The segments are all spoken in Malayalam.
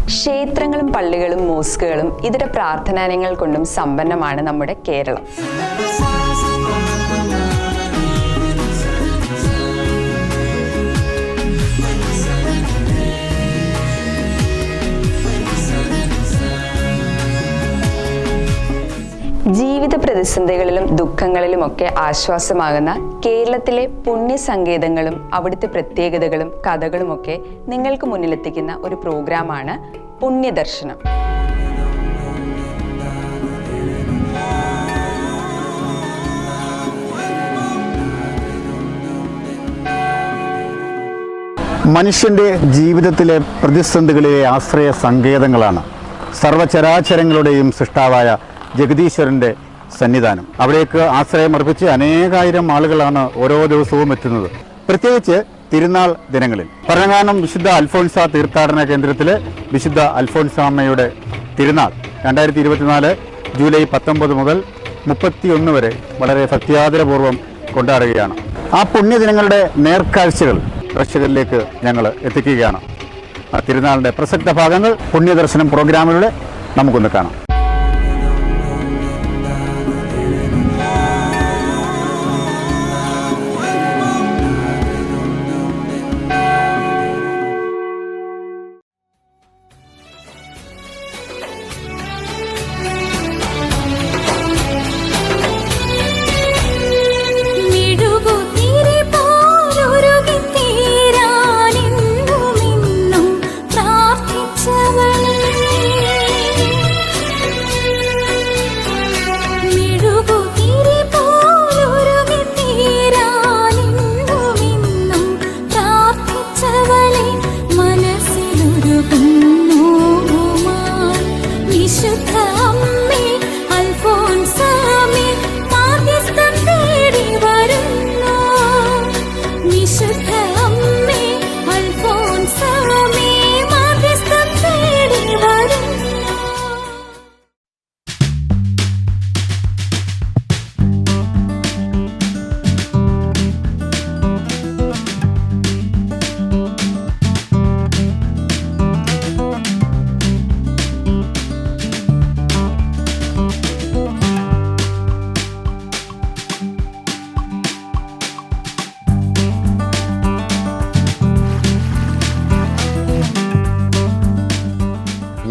ക്ഷേത്രങ്ങളും പള്ളികളും മോസ്കുകളും ഇതര പ്രാർത്ഥനാലയങ്ങൾ കൊണ്ടും സമ്പന്നമാണ് നമ്മുടെ കേരളം. ജീവിത പ്രതിസന്ധികളിലും ദുഃഖങ്ങളിലുമൊക്കെ ആശ്വാസമാകുന്ന കേരളത്തിലെ പുണ്യസങ്കേതങ്ങളും അവിടുത്തെ പ്രത്യേകതകളും കഥകളുമൊക്കെ നിങ്ങൾക്ക് മുന്നിലെത്തിക്കുന്ന ഒരു പ്രോഗ്രാമാണ് പുണ്യദർശനം. മനുഷ്യൻ്റെ ജീവിതത്തിലെ പ്രതിസന്ധികളിലെ ആശ്രയ സങ്കേതങ്ങളാണ് സർവചരാചരങ്ങളുടെയും സൃഷ്ടാവായ ജഗദീശ്വരൻ്റെ സന്നിധാനം. അവിടേക്ക് ആശ്രയമർപ്പിച്ച് അനേകായിരം ആളുകളാണ് ഓരോ ദിവസവും എത്തുന്നത്. പ്രത്യേകിച്ച് തിരുനാൾ ദിനങ്ങളിൽ. ഭരണങ്ങാനം വിശുദ്ധ അൽഫോൻസ തീർത്ഥാടന കേന്ദ്രത്തിലെ വിശുദ്ധ അൽഫോൻസാമ്മയുടെ തിരുനാൾ 2024 ജൂലൈ 19 മുതൽ 31 വരെ വളരെ ഭക്തിയാദരപൂർവ്വം കൊണ്ടാടുകയാണ്. ആ പുണ്യദിനങ്ങളുടെ നേർക്കാഴ്ചകൾ പ്രേക്ഷകരിലേക്ക് ഞങ്ങൾ എത്തിക്കുകയാണ്. ആ തിരുനാളിൻ്റെ പ്രസക്ത ഭാഗങ്ങൾ പുണ്യദർശനം പ്രോഗ്രാമിലൂടെ നമുക്കൊന്ന് കാണാം.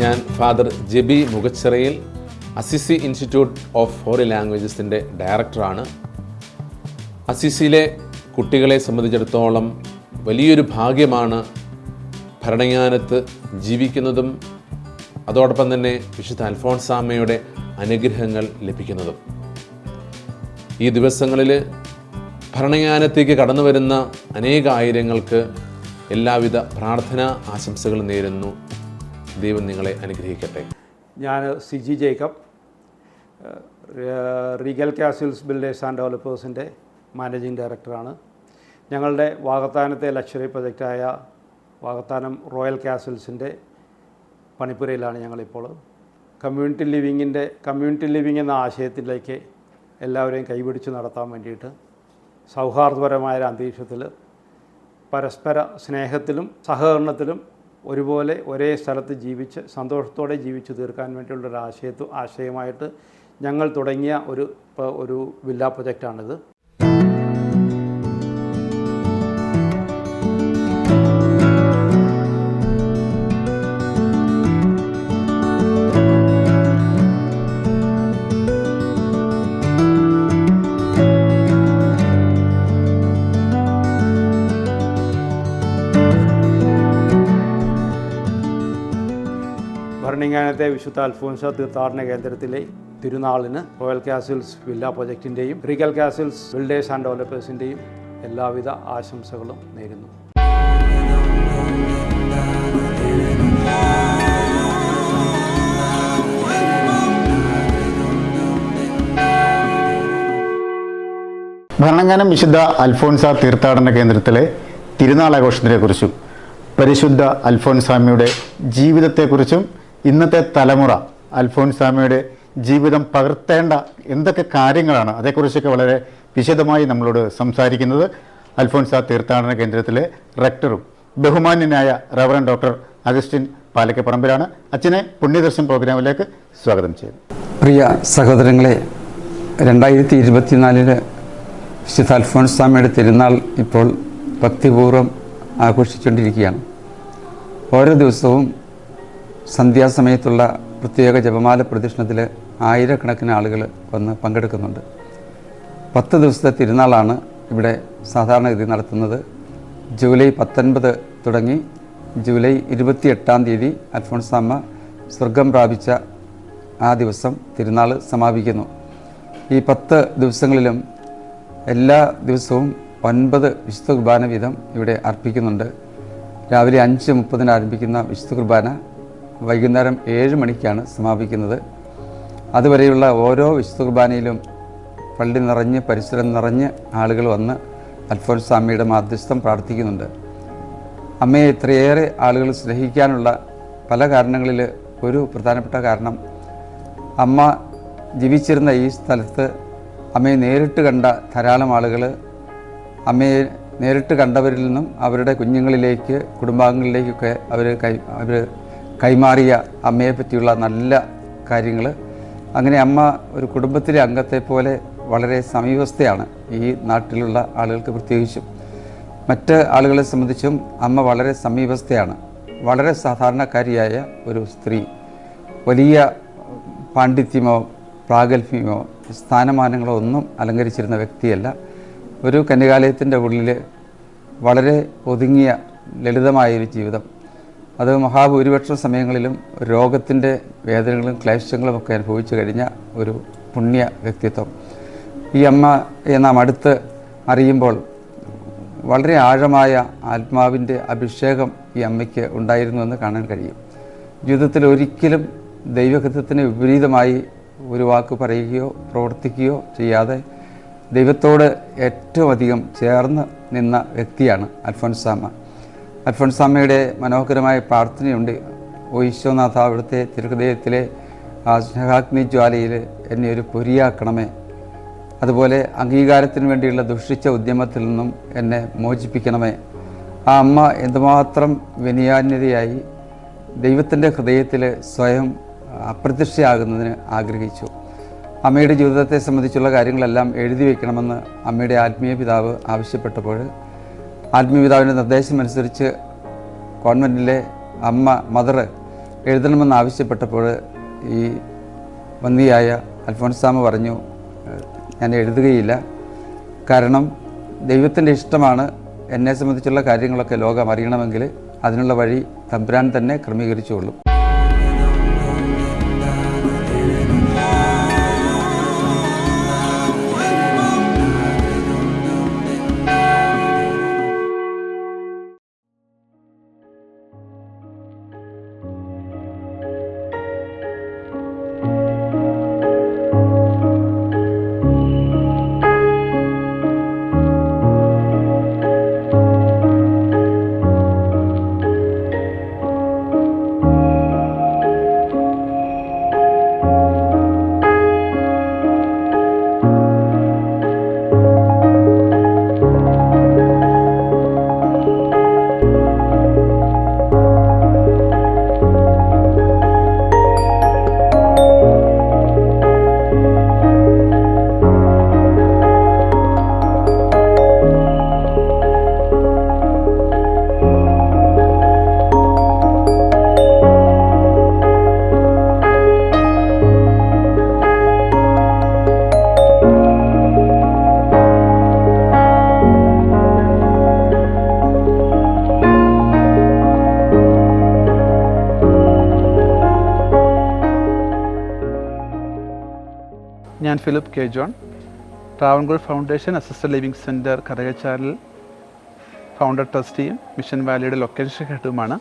ഞാൻ ഫാദർ ജെബി മുഖച്ചിറയിൽ അസിസി ഇൻസ്റ്റിറ്റ്യൂട്ട് ഓഫ് ഹോളി ലാംഗ്വേജസിൻ്റെ ഡയറക്ടറാണ്. അസിസിയിലെ കുട്ടികളെ സംബന്ധിച്ചിടത്തോളം വലിയൊരു ഭാഗ്യമാണ് ഭരണങ്ങാനത്ത് ജീവിക്കുന്നതും അതോടൊപ്പം തന്നെ വിശുദ്ധ അൽഫോൻസാമ്മയുടെ അനുഗ്രഹങ്ങൾ ലഭിക്കുന്നതും. ഈ ദിവസങ്ങളിൽ ഭരണങ്ങാനത്തേക്ക് കടന്നു വരുന്ന അനേകായിരങ്ങൾക്ക് എല്ലാവിധ പ്രാർത്ഥനാ ആശംസകൾ നേരുന്നു. ദൈവം നിങ്ങളെ അനുഗ്രഹിക്കട്ടെ. ഞാൻ Siji Jacob, Regal Castles builders and ഡെവലപ്പേഴ്സിൻ്റെ മാനേജിംഗ് ഡയറക്ടറാണ്. ഞങ്ങളുടെ വാകത്താനത്തെ ലക്ഷറി പ്രൊജക്റ്റായ വാകത്താനം റോയൽ കാസിൽസിൻ്റെ പണിപ്പുരയിലാണ് ഞങ്ങളിപ്പോൾ. കമ്മ്യൂണിറ്റി ലിവിങ് എന്ന ആശയത്തിലേക്ക് എല്ലാവരെയും കൈപിടിച്ച് നടത്താൻ വേണ്ടിയിട്ട് സൗഹാർദ്ദപരമായ അന്തരീക്ഷത്തിൽ പരസ്പര സ്നേഹത്തിലും സഹകരണത്തിലും ഒരുപോലെ ഒരേ സ്ഥലത്ത് ജീവിച്ച് സന്തോഷത്തോടെ ജീവിച്ചു തീർക്കാൻ വേണ്ടിയുള്ളൊരു ആശയമായിട്ട് ഞങ്ങൾ തുടങ്ങിയ ഒരു വില്ല പ്രൊജക്റ്റാണിത്. ഭരണങ്ങാനത്തെ വിശുദ്ധ അൽഫോൻസ തീർത്ഥാടന കേന്ദ്രത്തിലെ തിരുനാളിന് റോയൽ കാസിൽസ് വില്ല പ്രൊജക്റ്റിൻ്റെയും റീഗൽ കാസിൽസ് ബിൽഡേഴ്സ് ആൻഡ് ഡെവലപ്പേഴ്സിൻ്റെയും എല്ലാവിധ ആശംസകളും നേരുന്നു. ഭരണങ്ങാനം വിശുദ്ധ അൽഫോൻസ തീർത്ഥാടന കേന്ദ്രത്തിലെ തിരുനാളാഘോഷത്തിനെക്കുറിച്ചും പരിശുദ്ധ അൽഫോൻസാമ്മയുടെ ജീവിതത്തെക്കുറിച്ചും ഇന്നത്തെ തലമുറ അൽഫോൻസാമ്മയുടെ ജീവിതം പകർത്തേണ്ട എന്തൊക്കെ കാര്യങ്ങളാണ് അതേക്കുറിച്ചൊക്കെ വളരെ വിശദമായി നമ്മളോട് സംസാരിക്കുന്നത് അൽഫോൻസ തീർത്ഥാടന കേന്ദ്രത്തിലെ റെക്ടറും ബഹുമാന്യനായ റവറൻഡ് ഡോക്ടർ അഗസ്റ്റിൻ പാലക്കപ്പറമ്പിലാണ്. അച്ഛനെ പുണ്യദർശൻ പ്രോഗ്രാമിലേക്ക് സ്വാഗതം ചെയ്യുന്നു. പ്രിയ സഹോദരങ്ങളെ, 2024 വിശുദ്ധ അൽഫോൻസാമ്മയുടെ തിരുനാൾ ഇപ്പോൾ ഭക്തിപൂർവ്വം ആഘോഷിച്ചുകൊണ്ടിരിക്കുകയാണ്. ഓരോ ദിവസവും സന്ധ്യാസമയത്തുള്ള പ്രത്യേക ജപമാല പ്രദക്ഷിണത്തിൽ ആയിരക്കണക്കിന് ആളുകൾ വന്ന് പങ്കെടുക്കുന്നുണ്ട്. 10 ദിവസത്തെ തിരുനാളാണ് ഇവിടെ സാധാരണഗതി നടത്തുന്നത്. ജൂലൈ 19 തുടങ്ങി ജൂലൈ 28-ാം തീയതി അൽഫോൻസാമ്മ സ്വർഗം പ്രാപിച്ച ആ ദിവസം തിരുനാൾ സമാപിക്കുന്നു. ഈ 10 ദിവസങ്ങളിലും എല്ലാ ദിവസവും 9 വിശുദ്ധ കുർബാന വീതം ഇവിടെ അർപ്പിക്കുന്നുണ്ട്. രാവിലെ 5:30 ആരംഭിക്കുന്ന വിശുദ്ധ കുർബാന വൈകുന്നേരം 7 മണിക്കാണ് സമാപിക്കുന്നത്. അതുവരെയുള്ള ഓരോ വിശുദ്ധ കുർബാനയിലും പള്ളി നിറഞ്ഞ് പരിസരം നിറഞ്ഞ് ആളുകൾ വന്ന് അൽഫോൻസാമ്മയുടെ മാധ്യസ്ഥം പ്രാർത്ഥിക്കുന്നുണ്ട്. അമ്മയെ ഇത്രയേറെ ആളുകൾ സ്നേഹിക്കാനുള്ള പല കാരണങ്ങളിൽ ഒരു പ്രധാനപ്പെട്ട കാരണം, അമ്മ ജീവിച്ചിരുന്ന ഈ സ്ഥലത്ത് അമ്മയെ നേരിട്ട് കണ്ട ധാരാളം ആളുകൾ അമ്മയെ നേരിട്ട് കണ്ടവരിൽ നിന്നും അവരുടെ കുഞ്ഞുങ്ങളിലേക്ക് കുടുംബാംഗങ്ങളിലേക്കൊക്കെ അവർ കൈമാറിയ അമ്മയെ പറ്റിയുള്ള നല്ല കാര്യങ്ങൾ. അങ്ങനെ അമ്മ ഒരു കുടുംബത്തിലെ അംഗത്തെ പോലെ വളരെ സമീപസ്ഥയാണ് ഈ നാട്ടിലുള്ള ആളുകൾക്ക്. പ്രത്യേകിച്ചും മറ്റ് ആളുകളെ സംബന്ധിച്ചും അമ്മ വളരെ സമീപസ്ഥയാണ്. വളരെ സാധാരണക്കാരിയായ ഒരു സ്ത്രീ. വലിയ പാണ്ഡിത്യമോ പ്രാഗൽഭ്യമോ സ്ഥാനമാനങ്ങളോ ഒന്നും അലങ്കരിച്ചിരുന്ന വ്യക്തിയല്ല. ഒരു കന്യകാലയത്തിൻ്റെ ഉള്ളിൽ വളരെ ഒതുങ്ങിയ ലളിതമായൊരു ജീവിതം. അത് മഹാഭൂരിപക്ഷം സമയങ്ങളിലും രോഗത്തിൻ്റെ വേദനകളും ക്ലേശങ്ങളും ഒക്കെ അനുഭവിച്ചു കഴിഞ്ഞ ഒരു പുണ്യ വ്യക്തിത്വം. ഈ അമ്മയെ നാം അടുത്ത് അറിയുമ്പോൾ വളരെ ആഴമായ ആത്മാവിൻ്റെ അഭിഷേകം ഈ അമ്മയ്ക്ക് ഉണ്ടായിരുന്നുവെന്ന് കാണാൻ കഴിയും. ജീവിതത്തിൽ ഒരിക്കലും ദൈവഹിതത്തിന് വിപരീതമായി ഒരു വാക്ക് പറയുകയോ പ്രവർത്തിക്കുകയോ ചെയ്യാതെ ദൈവത്തോട് ഏറ്റവും അധികം ചേർന്ന് നിന്ന വ്യക്തിയാണ് അൽഫോൻസാമ്മ. അൽഫോൻസാമ്മയുടെ മനോഹരമായ പ്രാർത്ഥനയുണ്ട്. ഓ ഈശോനാഥ, അവിടുത്തെ തിരുഹൃദയത്തിലെ ആ സ്നേഹാഗ്നി ജ്വാലയിൽ എന്നെ ഒരു പൊരിയാക്കണമേ. അതുപോലെ അംഗീകാരത്തിന് വേണ്ടിയുള്ള ദുഷിച്ച ഉദ്യമത്തിൽ നിന്നും എന്നെ മോചിപ്പിക്കണമേ. ആ അമ്മ എന്തുമാത്രം വിനയാന്യതയായി ദൈവത്തിൻ്റെ ഹൃദയത്തിൽ സ്വയം അപ്രത്യക്ഷയാകുന്നതിന് ആഗ്രഹിച്ചു. അമ്മയുടെ ജീവിതത്തെ സംബന്ധിച്ചുള്ള കാര്യങ്ങളെല്ലാം എഴുതി വയ്ക്കണമെന്ന് അമ്മയുടെ ആത്മീയ പിതാവ് ആവശ്യപ്പെട്ടപ്പോൾ, ആത്മീയ പിതാവിൻ്റെ നിർദ്ദേശമനുസരിച്ച് കോൺവെൻറ്റിലെ മദർ എഴുതണമെന്ന് ആവശ്യപ്പെട്ടപ്പോൾ ഈ വന്ദിയായ അൽഫോൻസാമ്മ പറഞ്ഞു, ഞാൻ എഴുതുകയില്ല. കാരണം ദൈവത്തിൻ്റെ ഇഷ്ടമാണ് എന്നെ സംബന്ധിച്ചുള്ള കാര്യങ്ങളൊക്കെ ലോകം അറിയണമെങ്കിൽ അതിനുള്ള വഴി തമ്പുരാൻ തന്നെ ക്രമീകരിച്ചുകൊള്ളും. ഞാൻ Philip K John, Travancore foundation assisted living centre കറുകച്ചാലിൽ ഫൗണ്ടർ ട്രസ്റ്റിയും മിഷൻ വാലിയുടെ ലൊക്കേഷൻ ഹെഡുമാണ്.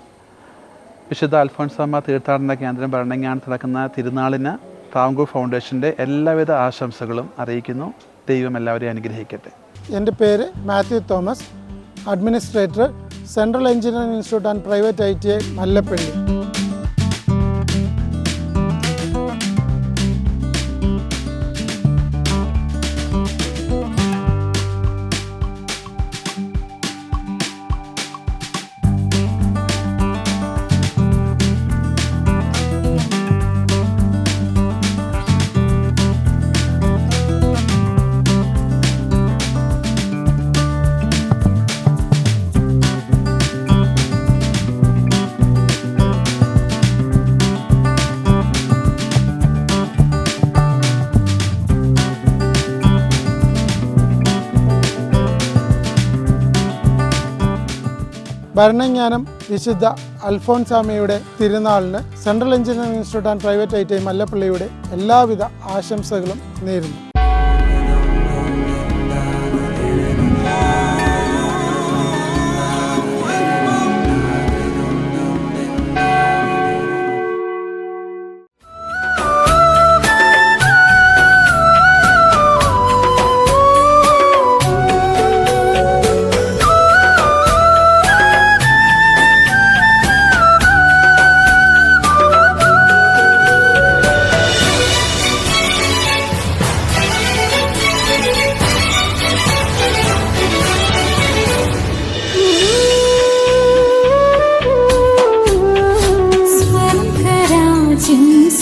വിശുദ്ധ അൽഫോൻസാമ്മ തീർത്ഥാടന കേന്ദ്രം ഭരണങ്ങാനത്ത് നടക്കുന്ന തിരുനാളിന് ട്രാവൻകൂർ ഫൗണ്ടേഷൻ്റെ എല്ലാവിധ ആശംസകളും അറിയിക്കുന്നു. ദൈവം എല്ലാവരെയും അനുഗ്രഹിക്കട്ടെ. എൻ്റെ പേര് Mathew Thomas, administrator, central engineering institute and private ITI Mallappally. ഭരണജ്ഞാനം വിശുദ്ധ അൽഫോൻസാമയുടെ തിരുനാളിന് central engineering institute and private ITI മല്ലപ്പള്ളിയുടെ എല്ലാവിധ ആശംസകളും നേരുന്നു.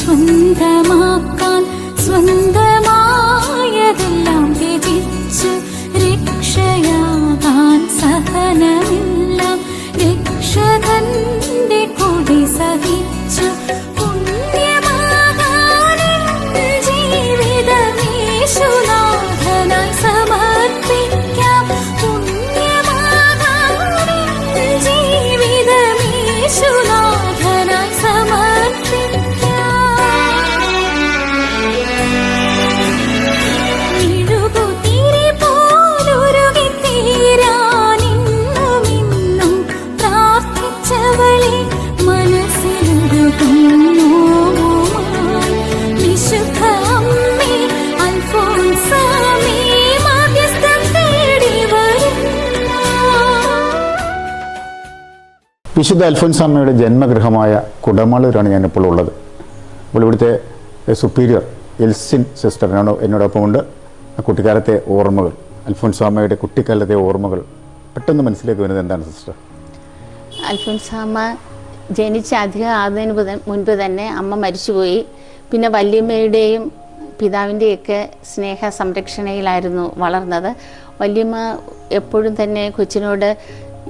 സ്വന്തമാക്കാൻ സ്വന്തമായതെല്ലാം ത്യജിച്ചു രക്ഷയാകാൻ സഹനമെല്ലാം രക്ഷകന്റെ കൂടെ സഹിച്ചു പുണ്യമാകാൻ ജീവിതമേശുനാഥനായി സമർപ്പിക്കാം പുണ്യമാകാൻ ജീവിതമേശുനാഥനായി സമർപ്പിക്കാം. വിശുദ്ധ അൽഫോൻസാമ്മയുടെ ജന്മഗൃഹമായ കുടമാളൂരാണ് ഞാനിപ്പോൾ ഉള്ളത്. അപ്പോൾ ഇവിടുത്തെ സുപ്പീരിയർ എൽസിൻ സിസ്റ്ററിനാണ് എന്നോടൊപ്പം ഉണ്ട്. കുട്ടിക്കാലത്തെ ഓർമ്മകൾ, അൽഫോൻസാമ്മയുടെ കുട്ടിക്കാലത്തെ ഓർമ്മകൾ പെട്ടെന്ന് മനസ്സിലേക്ക് വരുന്നത് എന്താണ് സിസ്റ്റർ? അൽഫോൻസാമ്മ ജനിച്ച് അധികം ആകുന്നതിന് മുൻപ് തന്നെ അമ്മ മരിച്ചുപോയി. പിന്നെ വല്യമ്മയുടെയും പിതാവിൻ്റെയൊക്കെ സ്നേഹ സംരക്ഷണയിലായിരുന്നു വളർന്നത്. വല്യമ്മ എപ്പോഴും തന്നെ കൊച്ചിനോട്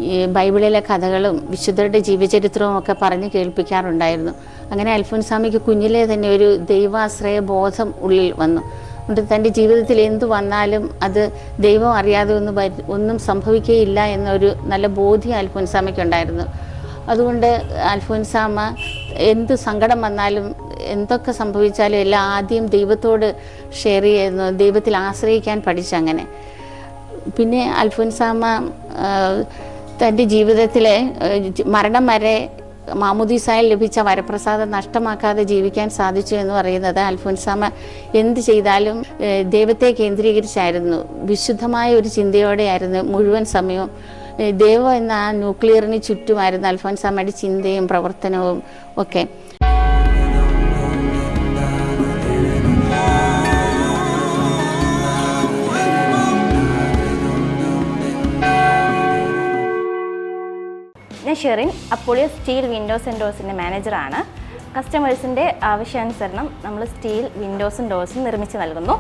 ഈ ബൈബിളിലെ കഥകളും വിശുദ്ധരുടെ ജീവചരിത്രവും ഒക്കെ പറഞ്ഞ് കേൾപ്പിക്കാറുണ്ടായിരുന്നു. അങ്ങനെ അൽഫോൻസാമ്മയ്ക്ക് കുഞ്ഞിലെ തന്നെ ഒരു ദൈവാശ്രയ ബോധം ഉള്ളിൽ വന്നു. അതുകൊണ്ട് തൻ്റെ ജീവിതത്തിൽ എന്തു വന്നാലും അത് ദൈവം അറിയാതെ ഒന്നും സംഭവിക്കുകയില്ല എന്നൊരു നല്ല ബോധ്യം അൽഫോൻസാമ്മയ്ക്കുണ്ടായിരുന്നു. അതുകൊണ്ട് അൽഫോൻസാമ്മ എന്ത് സങ്കടം വന്നാലും എന്തൊക്കെ സംഭവിച്ചാലും എല്ലാം ആദ്യം ദൈവത്തോട് ഷെയർ ചെയ്യുന്നു, ദൈവത്തിൽ ആശ്രയിക്കാൻ പഠിച്ചങ്ങനെ. പിന്നെ അൽഫോൻസാമ്മ തൻ്റെ ജീവിതത്തിലെ മരണം വരെ മാമുദീസായിൽ ലഭിച്ച വരപ്രസാദം നഷ്ടമാക്കാതെ ജീവിക്കാൻ സാധിച്ചു എന്ന് പറയുന്നത് അൽഫോൻസാമ്മ എന്ത് ചെയ്താലും ദൈവത്തെ കേന്ദ്രീകരിച്ചായിരുന്നു. വിശുദ്ധമായ ഒരു ചിന്തയോടെയായിരുന്നു മുഴുവൻ സമയവും. ദൈവം എന്ന ആ ന്യൂക്ലിയറിന് ചുറ്റുമായിരുന്നു അൽഫോൻസാമ്മയുടെ ചിന്തയും പ്രവർത്തനവും ഒക്കെ. ഞാൻ ഷെറിൻ, അപ്പോളിയോ സ്റ്റീൽ വിൻഡോസ് ആൻഡ് ഡോഴ്സിൻ്റെ മാനേജറാണ്. കസ്റ്റമേഴ്സിൻ്റെ ആവശ്യാനുസരണം നമ്മൾ സ്റ്റീൽ വിൻഡോസും ഡോഴ്സും നിർമ്മിച്ച് നൽകുന്നു.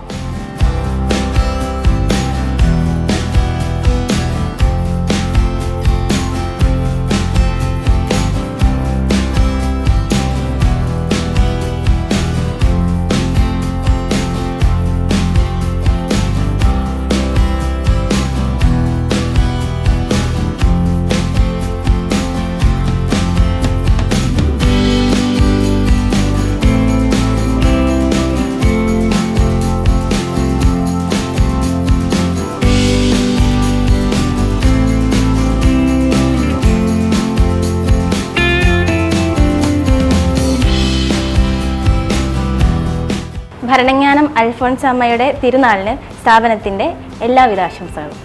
ഭരണജ്ഞാനം അൽഫോൻസാമ്മയുടെ തിരുനാളിന് സ്ഥാപനത്തിൻ്റെ എല്ലാവിധ ആശംസകളും.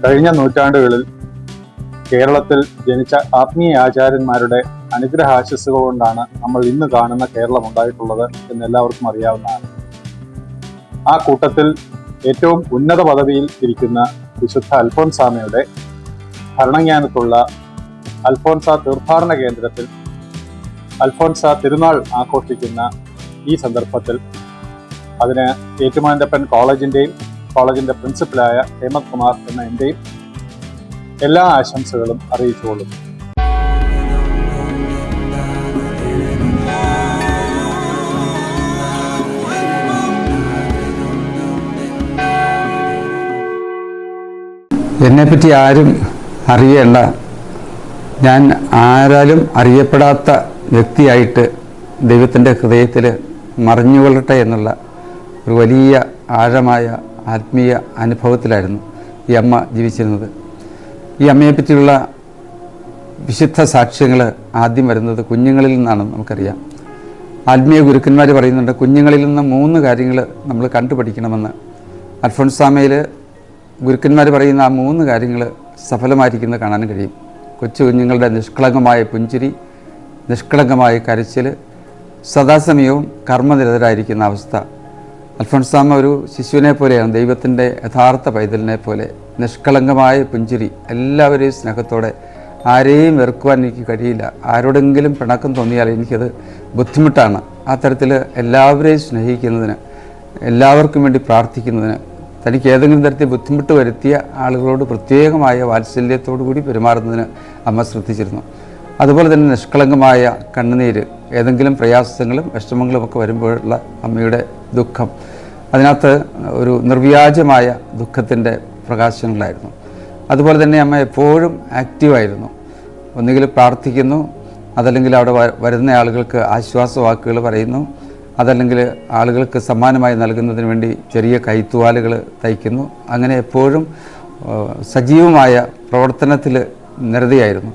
കഴിഞ്ഞ നൂറ്റാണ്ടുകളിൽ കേരളത്തിൽ ജനിച്ച ആത്മീയ ആചാര്യന്മാരുടെ അനുഗ്രഹാശസ്സുകൾ കൊണ്ടാണ് നമ്മൾ ഇന്ന് കാണുന്ന കേരളം ഉണ്ടായിട്ടുള്ളത് എന്ന് എല്ലാവർക്കും അറിയാവുന്നതാണ്. ആ കൂട്ടത്തിൽ ഏറ്റവും ഉന്നത പദവിയിൽ ഇരിക്കുന്ന വിശുദ്ധ അൽഫോൻസാമയുടെ ഭരണജ്ഞാനത്തുള്ള അൽഫോൻസ തീർത്ഥാടന കേന്ദ്രത്തിൽ അൽഫോൻസ തിരുനാൾ ആഘോഷിക്കുന്ന ഈ സന്ദർഭത്തിൽ അതിന് ഏറ്റുമാനൂരപ്പൻ കോളേജിൻ്റെ പ്രിൻസിപ്പലായ ഹേമന്ത് കുമാർ എന്ന എൻ്റെയും എല്ലാ ആശംസകളും അറിയിച്ചുകൊള്ളുന്നു. എന്നെപ്പറ്റി ആരും അറിയേണ്ട, ഞാൻ ആരാലും അറിയപ്പെടാത്ത വ്യക്തിയായിട്ട് ദൈവത്തിൻ്റെ ഹൃദയത്തിൽ മറിഞ്ഞുകൊള്ളട്ടെ എന്നുള്ള ഒരു വലിയ ആഴമായ ആത്മീയ അനുഭവത്തിലായിരുന്നു ഈ അമ്മ ജീവിച്ചിരുന്നത്. ഈ അമ്മയെപ്പറ്റിയുള്ള വിശുദ്ധ സാക്ഷ്യങ്ങൾ ആദ്യം വരുന്നത് കുഞ്ഞുങ്ങളിൽ നിന്നാണ് നമുക്കറിയാം. ആത്മീയ ഗുരുക്കന്മാർ പറയുന്നുണ്ട്, കുഞ്ഞുങ്ങളിൽ നിന്ന് 3 കാര്യങ്ങൾ നമ്മൾ കണ്ടുപഠിക്കണമെന്ന്. അൽഫോൻസാമയിൽ ഗുരുക്കന്മാർ പറയുന്ന ആ 3 കാര്യങ്ങൾ സഫലമായിരിക്കുന്നത് കാണാൻ കഴിയും. കൊച്ചു കുഞ്ഞുങ്ങളുടെ നിഷ്കളങ്കമായ പുഞ്ചിരി, നിഷ്കളങ്കമായ കരച്ചിൽ, സദാസമയവും കർമ്മനിരതരായിരിക്കുന്ന അവസ്ഥ. അൽഫോൻസാമ ഒരു ശിശുവിനെ പോലെയാണ്, ദൈവത്തിൻ്റെ യഥാർത്ഥ പൈതലിനെ പോലെ. നിഷ്കളങ്കമായ പുഞ്ചിരി, എല്ലാവരെയും സ്നേഹത്തോടെ, ആരെയും വെറുക്കുവാൻ എനിക്ക് കഴിയില്ല. ആരോടെങ്കിലും പിണക്കം തോന്നിയാൽ എനിക്കത് ബുദ്ധിമുട്ടാണ്. ആ തരത്തിൽ എല്ലാവരെയും സ്നേഹിക്കുന്നതിന്, എല്ലാവർക്കും വേണ്ടി പ്രാർത്ഥിക്കുന്നതിന്, തനിക്ക് ഏതെങ്കിലും തരത്തിൽ ബുദ്ധിമുട്ട് വരുത്തിയ ആളുകളോട് പ്രത്യേകമായ വാത്സല്യത്തോടു കൂടി പെരുമാറുന്നതിന് അമ്മ ശ്രദ്ധിച്ചിരുന്നു. അതുപോലെ തന്നെ നിഷ്കളങ്കമായ കണ്ണുനീര്, ഏതെങ്കിലും പ്രയാസങ്ങളും വിഷമങ്ങളും ഒക്കെ വരുമ്പോഴുള്ള അമ്മയുടെ ദുഃഖം, അതിനകത്ത് ഒരു നിർവ്യാജമായ ദുഃഖത്തിൻ്റെ പ്രകാശങ്ങളായിരുന്നു. അതുപോലെ തന്നെ അമ്മ എപ്പോഴും ആക്റ്റീവായിരുന്നു. ഒന്നുകിൽ പ്രാർത്ഥിക്കുന്നു, അതല്ലെങ്കിൽ അവിടെ വരുന്ന ആളുകൾക്ക് ആശ്വാസവാക്കുകൾ പറയുന്നു, അതല്ലെങ്കിൽ ആളുകൾക്ക് സമ്മാനമായി നൽകുന്നതിന് വേണ്ടി ചെറിയ കൈത്തുവാലുകൾ തയ്ക്കുന്നു. അങ്ങനെ എപ്പോഴും സജീവമായ പ്രവർത്തനത്തിൽ നിരതയായിരുന്നു.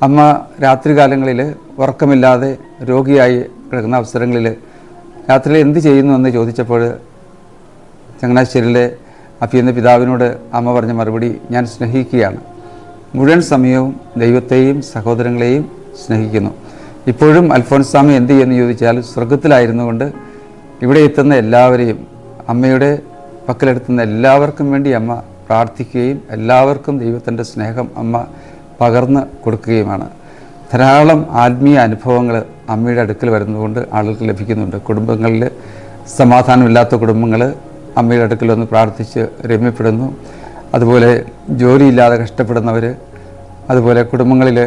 അമ്മ രാത്രികാലങ്ങളിൽ ഉറക്കമില്ലാതെ രോഗിയായി കിടക്കുന്ന അവസരങ്ങളിൽ രാത്രിയിൽ എന്ത് ചെയ്യുന്നു എന്ന് ചോദിച്ചപ്പോൾ ചങ്ങനാശ്ശേരിയിലെ അപ്പി എന്ന പിതാവിനോട് അമ്മ പറഞ്ഞ മറുപടി, ഞാൻ സ്നേഹിക്കുകയാണ്. മുഴുവൻ സമയവും ദൈവത്തെയും സഹോദരങ്ങളെയും സ്നേഹിക്കുന്നു. ഇപ്പോഴും അൽഫോൻസാമ എന്ത് ചെയ്യുമെന്ന് ചോദിച്ചാൽ, സ്വർഗത്തിലായിരുന്നു കൊണ്ട് ഇവിടെ എത്തുന്ന എല്ലാവരെയും, അമ്മയുടെ പക്കലെത്തുന്ന എല്ലാവർക്കും വേണ്ടി അമ്മ പ്രാർത്ഥിക്കുകയും എല്ലാവർക്കും ദൈവത്തിൻ്റെ സ്നേഹം അമ്മ പകർന്ന് കൊടുക്കുകയുമാണ്. ധാരാളം ആത്മീയ അനുഭവങ്ങൾ അമ്മയുടെ അടുക്കൽ വരുന്നതുകൊണ്ട് ആളുകൾക്ക് ലഭിക്കുന്നുണ്ട്. കുടുംബങ്ങളിൽ സമാധാനമില്ലാത്ത കുടുംബങ്ങൾ അമ്മയുടെ അടുക്കൽ വന്ന് പ്രാർത്ഥിച്ച് രമ്യപ്പെടുന്നു. അതുപോലെ ജോലിയില്ലാതെ കഷ്ടപ്പെടുന്നവർ, അതുപോലെ കുടുംബങ്ങളിൽ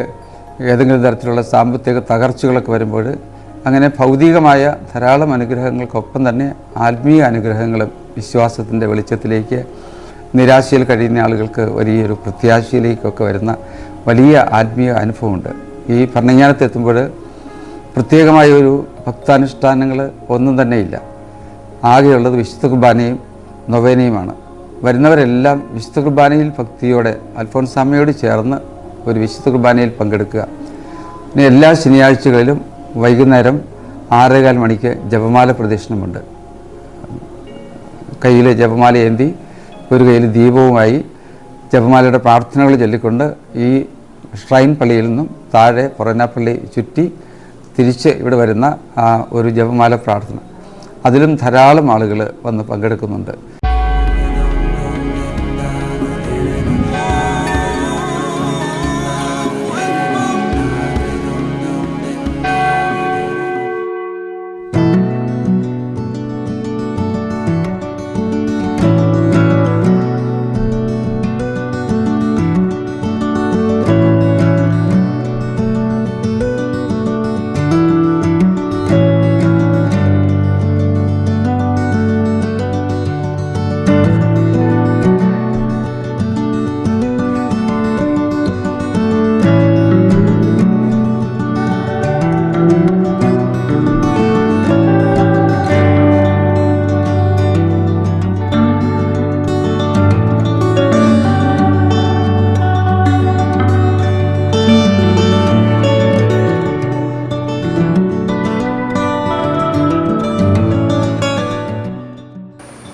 ഏതെങ്കിലും തരത്തിലുള്ള സാമ്പത്തിക തകർച്ചകളൊക്കെ വരുമ്പോൾ, അങ്ങനെ ഭൗതികമായ ധാരാളം അനുഗ്രഹങ്ങൾക്കൊപ്പം തന്നെ ആത്മീയ അനുഗ്രഹങ്ങളും വിശ്വാസത്തിൻ്റെ വെളിച്ചത്തിലേക്ക്, നിരാശയിൽ കഴിയുന്ന ആളുകൾക്ക് വലിയൊരു പ്രത്യാശയിലേക്കൊക്കെ വരുന്ന വലിയ ആത്മീയ അനുഭവമുണ്ട്. ഈ ഭരണജ്ഞാനത്തെത്തുമ്പോൾ പ്രത്യേകമായ ഒരു ഭക്താനുഷ്ഠാനങ്ങൾ ഒന്നും തന്നെയില്ല. ആകെയുള്ളത് വിശുദ്ധ കുർബാനയും നൊവേനയുമാണ്. വരുന്നവരെല്ലാം വിശുദ്ധ കുർബാനയിൽ ഭക്തിയോടെ അൽഫോൻസാമയോട് ചേർന്ന് ഒരു വിശുദ്ധ കുർബാനയിൽ പങ്കെടുക്കുക. പിന്നെ എല്ലാ ശനിയാഴ്ചകളിലും വൈകുന്നേരം 6:15 മണിക്ക് ജപമാല പ്രദക്ഷിണമുണ്ട്. കയ്യിൽ ജപമാല ഏന്തി ഒരു കയ്യിൽ ദീപവുമായി ജപമാലയുടെ പ്രാർത്ഥനകൾ ചൊല്ലിക്കൊണ്ട് ഈ ഷ്രൈൻ പള്ളിയിൽ നിന്നും താഴെ പൊറനാപ്പള്ളി ചുറ്റി തിരിച്ച് ഇവിടെ വരുന്ന ആ ഒരു ജപമാല പ്രാർത്ഥന, അതിലും ധാരാളം ആളുകൾ വന്ന് പങ്കെടുക്കുന്നുണ്ട്.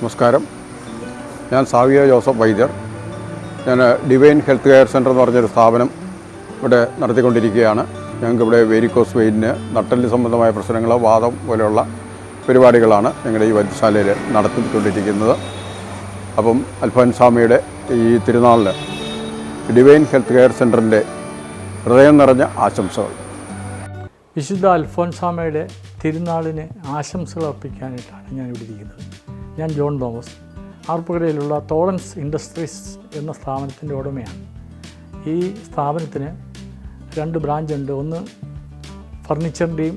നമസ്കാരം, ഞാൻ സാവിയ ജോസഫ് വൈദ്യർ. ഞാൻ ഡിവൈൻ ഹെൽത്ത് കെയർ സെൻ്റർ എന്ന് പറഞ്ഞൊരു സ്ഥാപനം ഇവിടെ നടത്തിക്കൊണ്ടിരിക്കുകയാണ്. ഞങ്ങൾക്കിവിടെ വേരിക്കോസ് വെയിനിന്, നട്ടെല്ല് സംബന്ധമായ പ്രശ്നങ്ങൾ, വാദം പോലെയുള്ള പരിപാടികളാണ് ഞങ്ങളുടെ ഈ വൈദ്യശാലയിൽ നടത്തിക്കൊണ്ടിരിക്കുന്നത്. അപ്പം അൽഫോൻസാമ്മയുടെ ഈ തിരുനാളിന് ഡിവൈൻ ഹെൽത്ത് കെയർ സെൻറ്ററിൻ്റെ ഹൃദയം നിറഞ്ഞ ആശംസകൾ. വിശുദ്ധ അൽഫോൻസാമ്മയുടെ തിരുനാളിന് ആശംസകൾ അർപ്പിക്കാനായിട്ടാണ് ഞാൻ ഇവിടെ ഇരിക്കുന്നത്. ഞാൻ ജോൺ തോമസ്, ആർപ്പുകരയിലുള്ള തോളൻസ് ഇൻഡസ്ട്രീസ് എന്ന സ്ഥാപനത്തിൻ്റെ ഉടമയാണ്. ഈ സ്ഥാപനത്തിന് 2 ബ്രാഞ്ചുണ്ട്. ഒന്ന് ഫർണിച്ചറിൻ്റെയും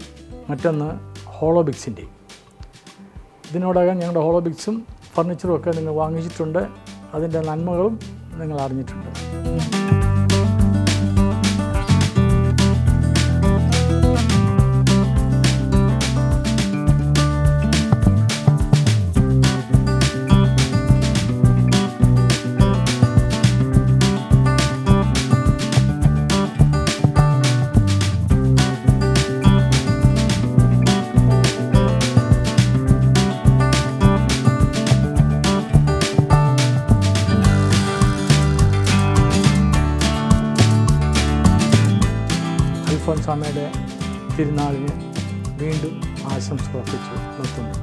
മറ്റൊന്ന് ഹോളോബിക്സിൻ്റെയും. ഇതിനോടകം ഞങ്ങളുടെ ഹോളോബിക്സും ഫർണിച്ചറും ഒക്കെ നിങ്ങൾ വാങ്ങിച്ചിട്ടുണ്ട്. അതിൻ്റെ നന്മകളും നിങ്ങൾ അറിഞ്ഞിട്ടുണ്ട്. അൽഫോൻസാമ്മയുടെ തിരുനാളിന് വീണ്ടും ആശംസകൾ അർപ്പിച്ചു നിർത്തുന്നു.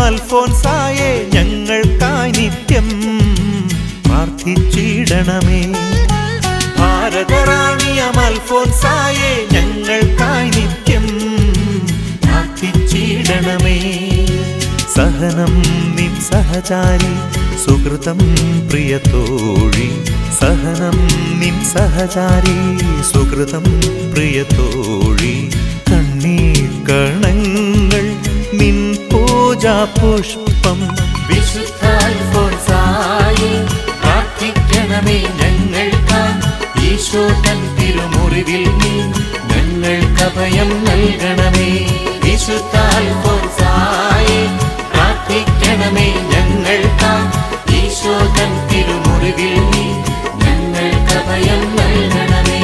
അൽഫോൻസായെ ഞങ്ങൾക്കായി നിത്യം പ്രാർത്ഥിച്ചിടണമേ. ഭാരതറാണിയം അൽഫോൻസായെ ഞങ്ങൾക്കായി നിത്യം പ്രാർത്ഥിച്ചിടണമേ. സഹനം നിൻ സഹചാരി സുഹൃതം പ്രിയതോഴി, സഹനം നിൻ സഹചാരി സുഹൃതം പ്രിയതോഴി. കണ്ണീർ കണങ്ങൾ നിൻ പൂജാപുഷ്പം വിശുദ്ധ അൽഫോൻസായെ പ്രാർത്ഥിക്കണമേ ഞങ്ങൾക്കായി. ഈശോ തൻ തിരുമുറിവിൽ നീ ഞങ്ങൾക്ക് അഭയം നൽകണമേ. വിശുദ്ധ അൽഫോൻസായെ പ്രാർത്ഥിക്കണമേ ഞങ്ങൾക്കായി. ഈശോ തൻ തിരുമുറിവിൽ നീ ഞങ്ങൾക്ക് അഭയം നൽകണമേ.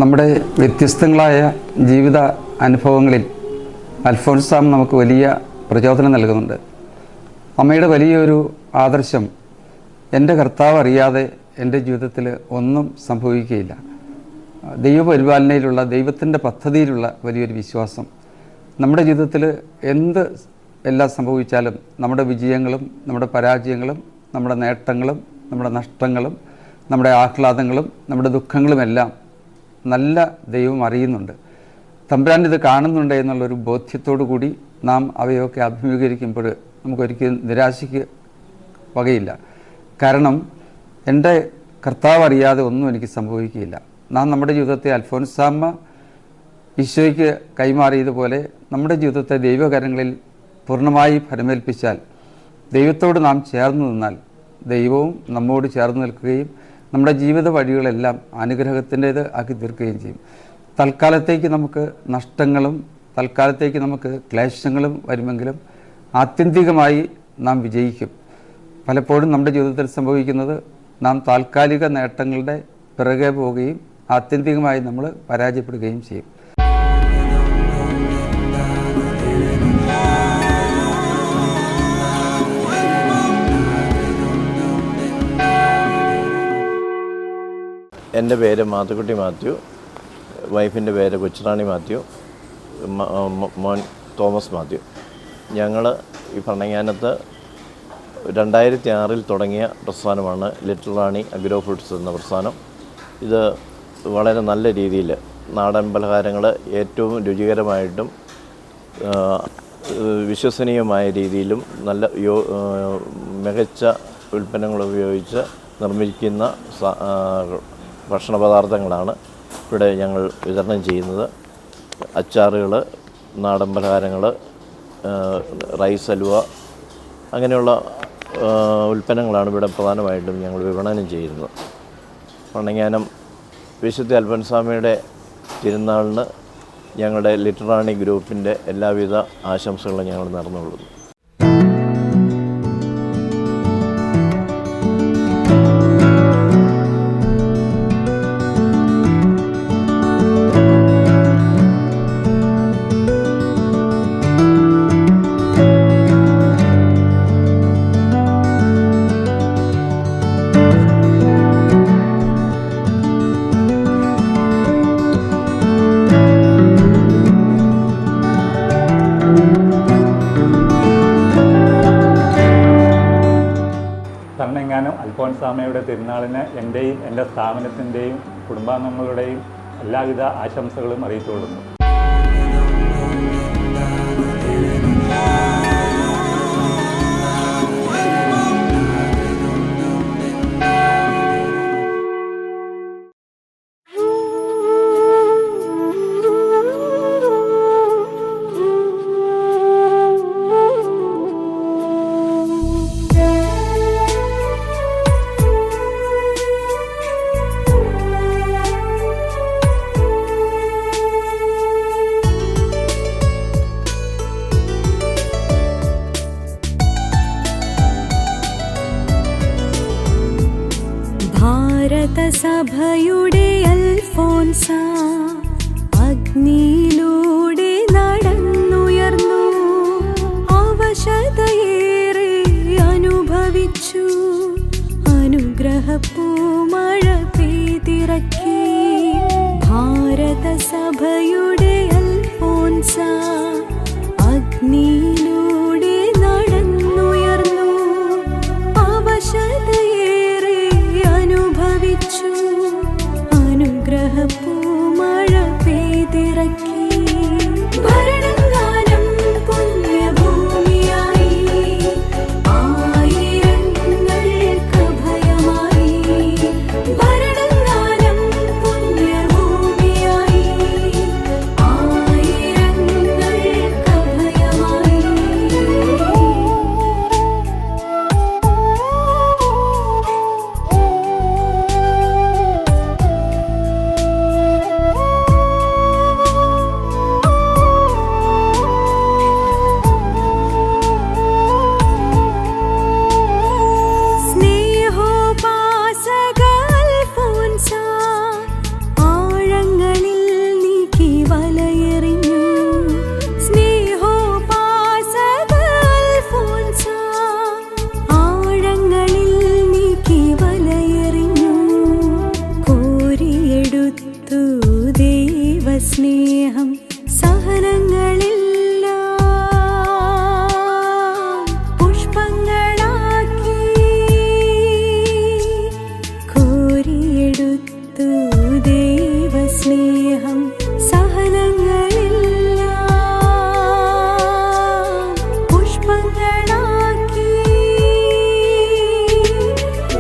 നമ്മുടെ വ്യത്യസ്തങ്ങളായ ജീവിത അനുഭവങ്ങളിൽ അൽഫോൻസാമ്മ നമുക്ക് വലിയ പ്രചോദനം നൽകുന്നുണ്ട്. അമ്മയുടെ വലിയൊരു ആദർശം, എൻ്റെ കർത്താവ് അറിയാതെ എൻ്റെ ജീവിതത്തിൽ ഒന്നും സംഭവിക്കുകയില്ല. ദൈവപരിപാലനയിലുള്ള ദൈവത്തിൻ്റെ പദ്ധതിയിലുള്ള വലിയൊരു വിശ്വാസം. നമ്മുടെ ജീവിതത്തിൽ എന്ത് എല്ലാം സംഭവിച്ചാലും നമ്മുടെ വിജയങ്ങളും നമ്മുടെ പരാജയങ്ങളും നമ്മുടെ നേട്ടങ്ങളും നമ്മുടെ നഷ്ടങ്ങളും നമ്മുടെ ആഹ്ലാദങ്ങളും നമ്മുടെ ദുഃഖങ്ങളുമെല്ലാം നല്ല ദൈവം അറിയുന്നുണ്ട്. തമ്പുരാൻ ഇത് കാണുന്നുണ്ട് എന്നുള്ളൊരു ബോധ്യത്തോടു കൂടി നാം അവയൊക്കെ അഭിമുഖീകരിക്കുമ്പോൾ നമുക്കൊരിക്കലും നിരാശയ്ക്ക് വകയില്ല. കാരണം എൻ്റെ കർത്താവ് അറിയാതെ ഒന്നും എനിക്ക് സംഭവിക്കുകയില്ല. നാം നമ്മുടെ ജീവിതത്തെ അൽഫോൻസാമ്മ ഈശോയ്ക്ക് കൈമാറിയതുപോലെ നമ്മുടെ ജീവിതത്തെ ദൈവകരങ്ങളിൽ പൂർണ്ണമായി ഫലമേൽപ്പിച്ചാൽ, ദൈവത്തോട് നാം ചേർന്ന് നിന്നാൽ ദൈവവും നമ്മോട് ചേർന്ന് നിൽക്കുകയും നമ്മുടെ ജീവിത വഴികളെല്ലാം അനുഗ്രഹത്തിൻ്റേത് ആക്കി തീർക്കുകയും ചെയ്യും. തൽക്കാലത്തേക്ക് നമുക്ക് നഷ്ടങ്ങളും തൽക്കാലത്തേക്ക് നമുക്ക് ക്ലേശങ്ങളും വരുമെങ്കിലും ആത്യന്തികമായി നാം വിജയിക്കും. പലപ്പോഴും നമ്മുടെ ജീവിതത്തിൽ സംഭവിക്കുന്നത് നാം താൽക്കാലിക നേട്ടങ്ങളുടെ പിറകെ പോവുകയും ആത്യന്തികമായി നമ്മൾ പരാജയപ്പെടുകയും ചെയ്യും. എൻ്റെ പേര് മാത്തുക്കുട്ടി മാത്യു, വൈഫിൻ്റെ പേര് കൊച്ചുറാണി മാത്യു, മോൻ തോമസ് മാത്യു. ഞങ്ങൾ ഈ ഭരണങ്ങാനത്ത് 2006 തുടങ്ങിയ പ്രസ്ഥാനമാണ് ലിറ്റിൽ റാണി അഗ്രോ ഫുഡ്സ് എന്ന പ്രസ്ഥാനം. ഇത് വളരെ നല്ല രീതിയിൽ നാടൻ പലഹാരങ്ങൾ ഏറ്റവും രുചികരമായിട്ടും വിശ്വസനീയമായ രീതിയിലും നല്ല മികച്ച ഉൽപ്പന്നങ്ങൾ ഉപയോഗിച്ച് നിർമ്മിക്കുന്ന ഭക്ഷണ പദാർത്ഥങ്ങളാണ് ഇവിടെ ഞങ്ങൾ വിതരണം ചെയ്യുന്നത്. അച്ചാറുകൾ, നാടൻ പലഹാരങ്ങൾ, റൈസ് ഹലുവ അങ്ങനെയുള്ള ഉൽപ്പന്നങ്ങളാണ് ഇവിടെ പ്രധാനമായിട്ടും ഞങ്ങൾ വിപണനം ചെയ്യുന്നത്. ഭരണങ്ങാനം വിശുദ്ധ അൽഫോൻസാമ്മയുടെ തിരുനാളിന് ഞങ്ങളുടെ ലിറ്റിൽ റാണി ഗ്രൂപ്പിൻ്റെ എല്ലാവിധ ആശംസകളും ഞങ്ങൾ നേർന്നുകൊള്ളുന്നു. ഭരണങ്ങാനം അൽഫോൻസാമ്മയുടെ തിരുനാളിന് എൻ്റെയും എൻ്റെ സ്ഥാപനത്തിൻ്റെയും കുടുംബാംഗങ്ങളുടെയും എല്ലാവിധ ആശംസകളും അറിയിച്ചുകൊള്ളുന്നു. ഭാരതസഭയുടെ അൽഫോൻസ അഗ്നിയിലൂടെ നടന്നുയർന്നു, അവശതയേറെ അനുഭവിച്ചു, അനുഗ്രഹപ്പൂമഴ പെയ്തിറക്കി. ഭാരതസഭയുടെ അൽഫോൻസ അഗ്നിയിലൂടെ നടന്നുയർന്നു, അവശതയേറെ അനുഭവിച്ചു, അനുഗ്രഹപ്പൂമഴ പെയ്തിറക്കി. ഭരണങ്ങാനം പുണ്യഭൂമിയായി, ആയിരങ്ങൾക്ക് ഭയമായി. ഭരണങ്ങാനം പുണ്യഭൂമിയായി, ആയിരങ്ങൾക്ക് ഭയമായി. സ്നേഹോപാസക അൽഫോൻസ ആഴങ്ങളിൽ നീക്കി വലയെറിഞ്ഞു. സ്നേഹോപാസക അൽഫോൻസ ആഴങ്ങളിൽ നീക്കി വലയെറിഞ്ഞു. കോരിയെടുത്തു ദൈവസ്നേഹം സഹനങ്ങളെല്ലാം പുഷ്പങ്ങളാക്കി. കോരിയെടുത്തു ദൈവസ്നേഹം സഹനങ്ങളെല്ലാം പുഷ്പങ്ങളാക്കി.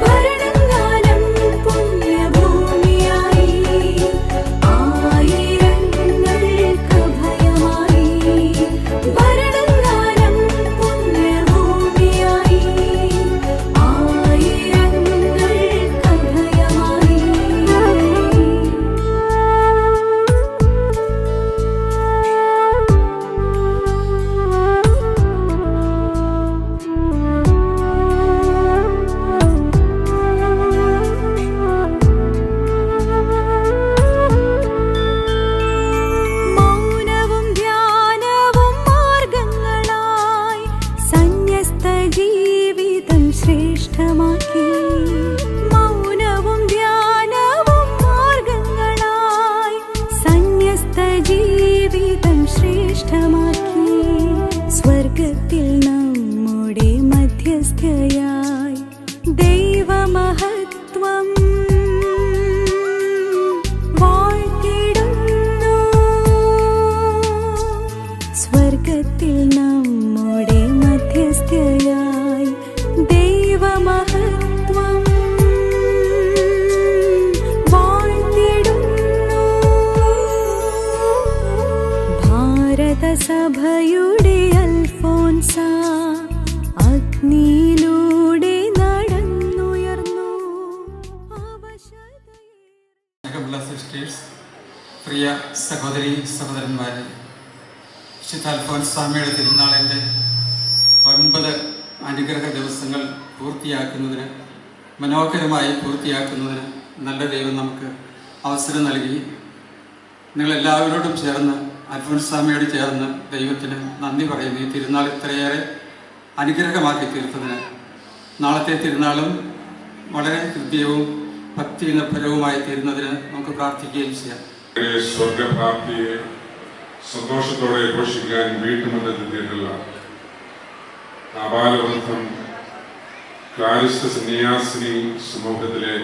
ഭരണങ്ങാനം പുണ്യഭൂമിയായി, ആയിരങ്ങൾക്ക് ഭയമായി. ഭരണങ്ങാനം പുണ്യഭൂമിയായി, ആയിരങ്ങൾക്ക് ഭയമായി. മൗനവും ധ്യാനവും മാർഗങ്ങളായി, സന്യസ്ത ജീവിതം ശ്രേഷ്ഠമാക്കി. മൗനവും ധ്യാനവും മാർഗങ്ങളായി, സന്യസ്ത ജീവിതം ശ്രേഷ്ഠമാക്കി. സ്വർഗത്തിൽ നമ്മുടെ മധ്യസ്ഥയായി ദൈവമഹത്വം വാഴ്ത്തിടുന്നു. സ്വർഗത്തിൽ നമ്മുടെ മധ്യസ്ഥയായി ദൈവമഹത്വം സഭയുടെ അൽഫോൻസ അഗ്നിയിലൂടെ നടന്നുയർന്നു. സിസ്റ്റേഴ്സ്, പ്രിയ സഹോദരി സഹോദരന്മാരെ, വിശുദ്ധ അൽഫോൻസാമയുടെ തിരുനാളിൻ്റെ 9 അനുഗ്രഹ ദിവസങ്ങൾ പൂർത്തിയാക്കുന്നതിന്, മനോഹരമായി പൂർത്തിയാക്കുന്നതിന് നല്ല ദൈവം നമുക്ക് അവസരം നൽകി. നിങ്ങളെല്ലാവരോടും ചേർന്ന്, അൽഫോൻസാമയോട് ചേർന്ന് ദൈവത്തിന് നന്ദി പറയുന്നു. ഈ തിരുനാൾ ഇത്രയേറെ അനുഗ്രഹമാക്കി തീർത്തതിന്. നാളത്തെ തിരുനാളും വളരെ ഹൃദ്യവും ഭക്തി നിർഭരവുമായി തീരുന്നതിന് നമുക്ക് പ്രാർത്ഥിക്കുകയും ചെയ്യാം. സ്വർഗപ്രാപ്തിയെ സന്തോഷത്തോടെ ഘോഷിക്കാൻ വീട്ടുമെന്നെത്തിയിട്ടുള്ള ആബാലവൃദ്ധം ക്ലാരിസ്ത സന്യാസിനി സമൂഹത്തിലെ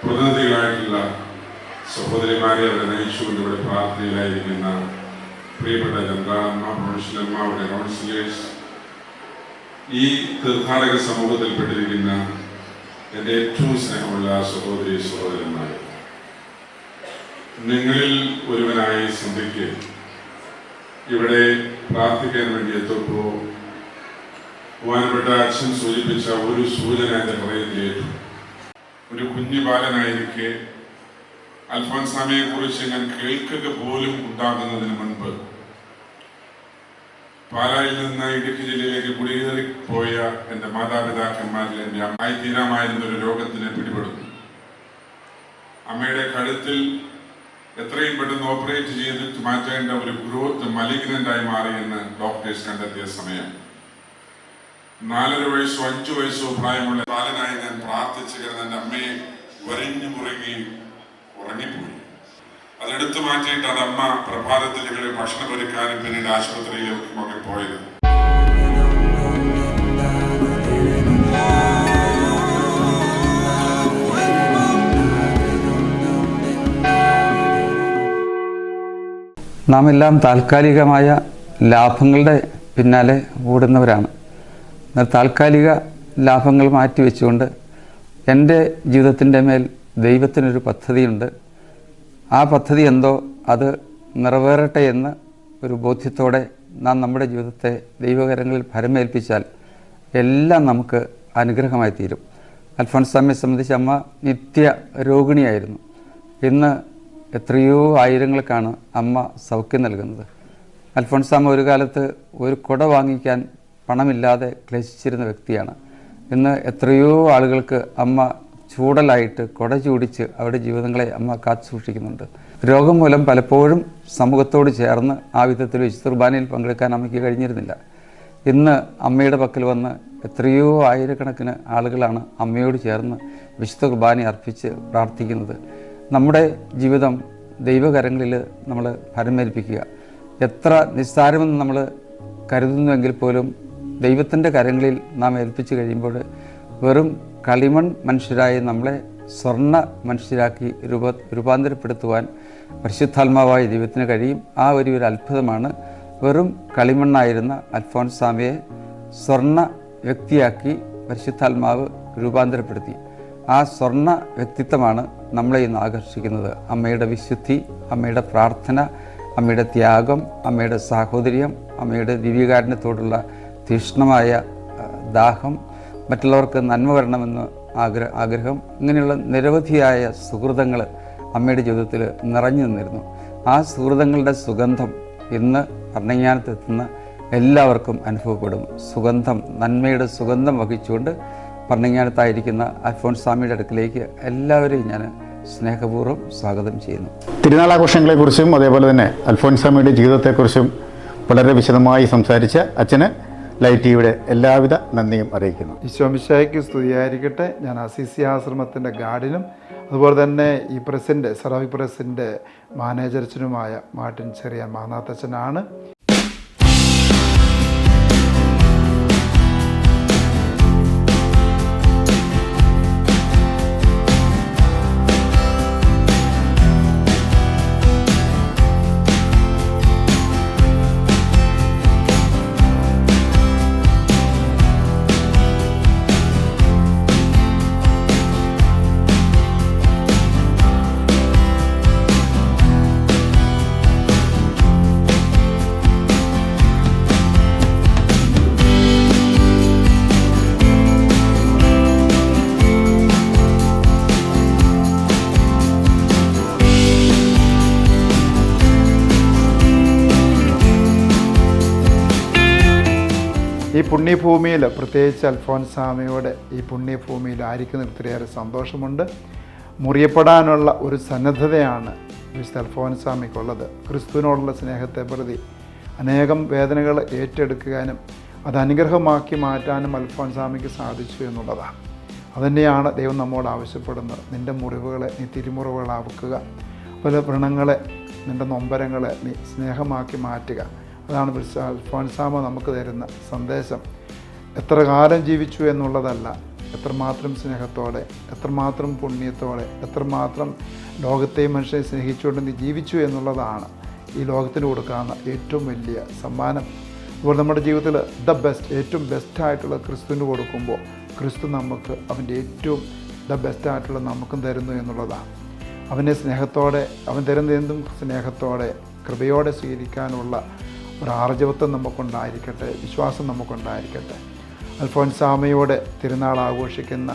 പ്രതിനിധികളായിട്ടുള്ള സഹോദരിമാരെ അവരെ നയിച്ചുകൊണ്ട് ഇവിടെ പ്രാർത്ഥനയിലായിരിക്കുന്ന പ്രിയപ്പെട്ട ചന്ദ്രാമ്മ, പ്രൊഫഷണൽമ്മ, അവിടെ കൗൺസിലേഴ്സ്, ഈ തീർത്ഥാടക സമൂഹത്തിൽപ്പെട്ടിരിക്കുന്ന എൻ്റെ ഏറ്റവും സ്നേഹമുള്ള സഹോദരി സഹോദരന്മാർ, നിങ്ങളിൽ ഒരുവനായി സന്ധ്യയ്ക്ക് ഇവിടെ പ്രാർത്ഥിക്കാൻ വേണ്ടി എത്തുമ്പോൾ ബഹുമാനപ്പെട്ട അച്ഛൻ സൂചിപ്പിച്ച ഒരു സൂചന എൻ്റെ ഹൃദയത്തിലേറ്റു. ഒരു കുഞ്ഞു ബാലനായിരിക്കെ അൽഫോൻസാമയെ കുറിച്ച് ഞാൻ കേൾക്കുക പോലും ഉണ്ടാകുന്നതിന് മുൻപ് പാലായിൽ നിന്ന് ഇടുക്കി ജില്ലയിലേക്ക് കുടിയേറിപ്പോയ എൻ്റെ മാതാപിതാക്കന്മാരിൽ എൻ്റെ അമ്മായി തീരാമായിരുന്നൊരു രോഗത്തിന് പിടിപെടുന്നു. അമ്മയുടെ കഴുത്തിൽ എത്രയും പെട്ടെന്ന് ഓപ്പറേറ്റ് ചെയ്തിട്ട് മാറ്റേണ്ട ഒരു ഗ്രോത്ത് മലിഗ്നൻ്റായി മാറിയെന്ന് ഡോക്ടേഴ്സ് കണ്ടെത്തിയ സമയം 4.5 വയസ്സോ 5 വയസ്സോ പ്രായമുള്ള ബാലനായി ഞാൻ പ്രാർത്ഥിച്ചു കിടന്ന എൻ്റെ അമ്മയെ വരിഞ്ഞു മുറുകി ഉറങ്ങിപ്പോയി. അതെടുത്തു മാറ്റിയിട്ടാണ് അമ്മ പ്രഭാതത്തിൽ ഇവിടെ ഭക്ഷണം ഒരുക്കാനും പിന്നീട് ആശുപത്രിയിലേക്കും ഒക്കെ പോയത്. നാം എല്ലാം താൽക്കാലികമായ ലാഭങ്ങളുടെ പിന്നാലെ ഓടുന്നവരാണ്. എന്നാൽ താൽക്കാലിക ലാഭങ്ങൾ മാറ്റിവെച്ചുകൊണ്ട് എൻ്റെ ജീവിതത്തിൻ്റെ മേൽ ദൈവത്തിനൊരു പദ്ധതിയുണ്ട്. ആ പദ്ധതി എന്തോ അത് നിറവേറട്ടെ എന്ന് ഒരു ബോധ്യത്തോടെ നാം നമ്മുടെ ജീവിതത്തെ ദൈവകരങ്ങളിൽ ഭരമേൽപ്പിച്ചാൽ എല്ലാം നമുക്ക് അനുഗ്രഹമായി തീരും. അൽഫോൻസാമയെ സംബന്ധിച്ച് അമ്മ നിത്യ രോഗിണിയായിരുന്നു. ഇന്ന് എത്രയോ ആയിരങ്ങൾക്കാണ് അമ്മ സൗഖ്യം നൽകുന്നത്. അൽഫോൻസാമ ഒരു കാലത്ത് ഒരു കുട വാങ്ങിക്കാൻ പണമില്ലാതെ ക്ലേശിച്ചിരുന്ന വ്യക്തിയാണ്. ഇന്ന് എത്രയോ ആളുകൾക്ക് അമ്മ ചൂടലായിട്ട് കുട ചൂടിച്ച് അവരുടെ ജീവിതങ്ങളെ അമ്മ കാത്തു സൂക്ഷിക്കുന്നുണ്ട്. രോഗം മൂലം പലപ്പോഴും സമൂഹത്തോട് ചേർന്ന് ആ വിധത്തിൽ വിശുദ്ധ കുർബാനയിൽ പങ്കെടുക്കാൻ അമ്മയ്ക്ക് കഴിഞ്ഞിരുന്നില്ല. ഇന്ന് അമ്മയുടെ പക്കൽ വന്ന് എത്രയോ ആയിരക്കണക്കിന് ആളുകളാണ് അമ്മയോട് ചേർന്ന് വിശുദ്ധ കുർബാന അർപ്പിച്ച് പ്രാർത്ഥിക്കുന്നത്. നമ്മുടെ ജീവിതം ദൈവകരങ്ങളിൽ നമ്മൾ ഭരമേൽപ്പിക്കുക. എത്ര നിസ്സാരമെന്ന് നമ്മൾ കരുതുന്നുവെങ്കിൽ പോലും ദൈവത്തിൻ്റെ കരങ്ങളിൽ നാം ഏൽപ്പിച്ച് കഴിയുമ്പോൾ വെറും കളിമൺ മനുഷ്യരായ നമ്മളെ സ്വർണ്ണ മനുഷ്യരാക്കി രൂപാന്തരപ്പെടുത്തുവാൻ പരിശുദ്ധാത്മാവായ ദൈവത്തിന് കഴിയും. ആ ഒരു അത്ഭുതമാണ് വെറും കളിമണ്ണായിരുന്ന അൽഫോൻസാമയെ സ്വർണ്ണ വ്യക്തിയാക്കി പരിശുദ്ധാത്മാവ് രൂപാന്തരപ്പെടുത്തി. ആ സ്വർണ്ണ വ്യക്തിത്വമാണ് നമ്മളെ ഇന്ന് ആകർഷിക്കുന്നത്. അമ്മയുടെ വിശുദ്ധി, അമ്മയുടെ പ്രാർത്ഥന, അമ്മയുടെ ത്യാഗം, അമ്മയുടെ സാഹോദര്യം, അമ്മയുടെ ദിവ്യകാരുണ്യത്തോടുള്ള തീക്ഷ്ണമായ ദാഹം, മറ്റുള്ളവർക്ക് നന്മ വരണമെന്ന് ആഗ്രഹം, ഇങ്ങനെയുള്ള നിരവധിയായ സുഹൃതങ്ങൾ അമ്മയുടെ ജീവിതത്തിൽ നിറഞ്ഞു നിന്നിരുന്നു. ആ സുഹൃതങ്ങളുടെ സുഗന്ധം ഇന്ന് ഭരണജ്ഞാനത്തെത്തുന്ന എല്ലാവർക്കും അനുഭവപ്പെടും. സുഗന്ധം, നന്മയുടെ സുഗന്ധം വഹിച്ചുകൊണ്ട് ഭരണജ്ഞാനത്തായിരിക്കുന്ന അൽഫോൻസാമയുടെ അടുക്കിലേക്ക് എല്ലാവരെയും ഞാൻ സ്നേഹപൂർവ്വം സ്വാഗതം ചെയ്യുന്നു. തിരുനാളാഘോഷങ്ങളെക്കുറിച്ചും അതേപോലെ തന്നെ അൽഫോൻസാമയുടെ ജീവിതത്തെക്കുറിച്ചും വളരെ വിശദമായി സംസാരിച്ച അച്ഛന് ലൈവ് ടിവിയുടെ എല്ലാവിധ നന്ദിയും അറിയിക്കുന്നു. ഈശോമിശിഹായ്ക്ക് സ്തുതിയായിരിക്കട്ടെ. ഞാൻ അസീസി ആശ്രമത്തിൻ്റെ ഗാർഡിനും അതുപോലെ തന്നെ ഈ പ്രസിൻ്റെ സെറാഫിക് പ്രസിൻ്റെ മാനേജർച്ചനുമായ മാർട്ടിൻ ചെറിയാൻ മാനാത്തച്ഛനാണ്. ഈ പുണ്യഭൂമിയിൽ പ്രത്യേകിച്ച് അൽഫോൻസാമയോടെ ഈ പുണ്യഭൂമിയിൽ ആയിരിക്കുന്ന ഒത്തിരിയേറെ സന്തോഷമുണ്ട്. മുറിയപ്പെടാനുള്ള ഒരു സന്നദ്ധതയാണ് വിശുദ്ധ അൽഫോൻസാമയ്ക്കുള്ളത്. ക്രിസ്തുവിനോടുള്ള സ്നേഹത്തെ പ്രതി അനേകം വേദനകൾ ഏറ്റെടുക്കാനും അത് അനുഗ്രഹമാക്കി മാറ്റാനും അൽഫോൻസാമയ്ക്ക് സാധിച്ചു എന്നുള്ളതാണ്. അതുതന്നെയാണ് ദൈവം നമ്മോട് ആവശ്യപ്പെടുന്നത്. നിൻ്റെ മുറിവുകളെ നീ തിരുമുറിവുകളാക്കുക, പല വ്രണങ്ങളെ, നിൻ്റെ നൊമ്പരങ്ങളെ നീ സ്നേഹമാക്കി മാറ്റുക. അതാണ് വിശുദ്ധ അൽഫോൻസാമ നമുക്ക് തരുന്ന സന്ദേശം. എത്ര കാലം ജീവിച്ചു എന്നുള്ളതല്ല, എത്രമാത്രം സ്നേഹത്തോടെ, എത്രമാത്രം പുണ്യത്തോടെ, എത്രമാത്രം ലോകത്തെയും മനുഷ്യനെ സ്നേഹിച്ചുകൊണ്ട് നീ ജീവിച്ചു എന്നുള്ളതാണ് ഈ ലോകത്തിന് കൊടുക്കാവുന്ന ഏറ്റവും വലിയ സമ്മാനം. അതുപോലെ നമ്മുടെ ജീവിതത്തിൽ ഏറ്റവും ബെസ്റ്റായിട്ടുള്ള ക്രിസ്തുവിന് കൊടുക്കുമ്പോൾ ക്രിസ്തു നമുക്ക് അവൻ്റെ ഏറ്റവും ബെസ്റ്റായിട്ടുള്ള നമുക്കും തരുന്നു എന്നുള്ളതാണ്. അവനെ സ്നേഹത്തോടെ, അവൻ തരുന്ന എന്തും സ്നേഹത്തോടെ കൃപയോടെ സ്വീകരിക്കാനുള്ള ഒരു ആർജവത്വം നമുക്കുണ്ടായിരിക്കട്ടെ, വിശ്വാസം നമുക്കുണ്ടായിരിക്കട്ടെ. അൽഫോൻസാമയോടെ തിരുനാൾ ആഘോഷിക്കുന്ന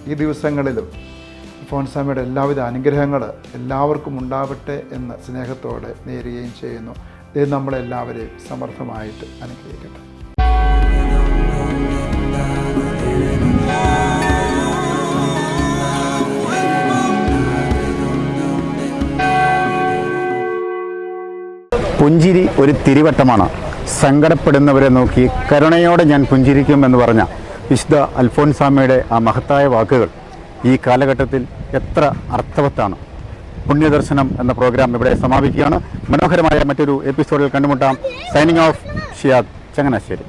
ഈ ദിവസങ്ങളിലും അൽഫോൻസാമയുടെ എല്ലാവിധ അനുഗ്രഹങ്ങൾ എല്ലാവർക്കും ഉണ്ടാവട്ടെ എന്ന് സ്നേഹത്തോടെ നേരുകയും ചെയ്യുന്നു. ദൈവം നമ്മളെല്ലാവരെയും സമർത്ഥമായിട്ട് അനുഗ്രഹിക്കട്ടെ. പുഞ്ചിരി ഒരു തിരിവട്ടമാണ്. സങ്കടപ്പെടുന്നവരെ നോക്കി കരുണയോടെ ഞാൻ പുഞ്ചിരിക്കും എന്ന് പറഞ്ഞ വിശുദ്ധ അൽഫോൻസാമയുടെ ആ മഹത്തായ വാക്കുകൾ ഈ കാലഘട്ടത്തിൽ എത്ര അർത്ഥവത്താണ്. പുണ്യദർശനം എന്ന പ്രോഗ്രാം ഇവിടെ സമാപിക്കുകയാണ്. മനോഹരമായ മറ്റൊരു എപ്പിസോഡിൽ കണ്ടുമുട്ടാം. Signing off Shiyad Changanassery.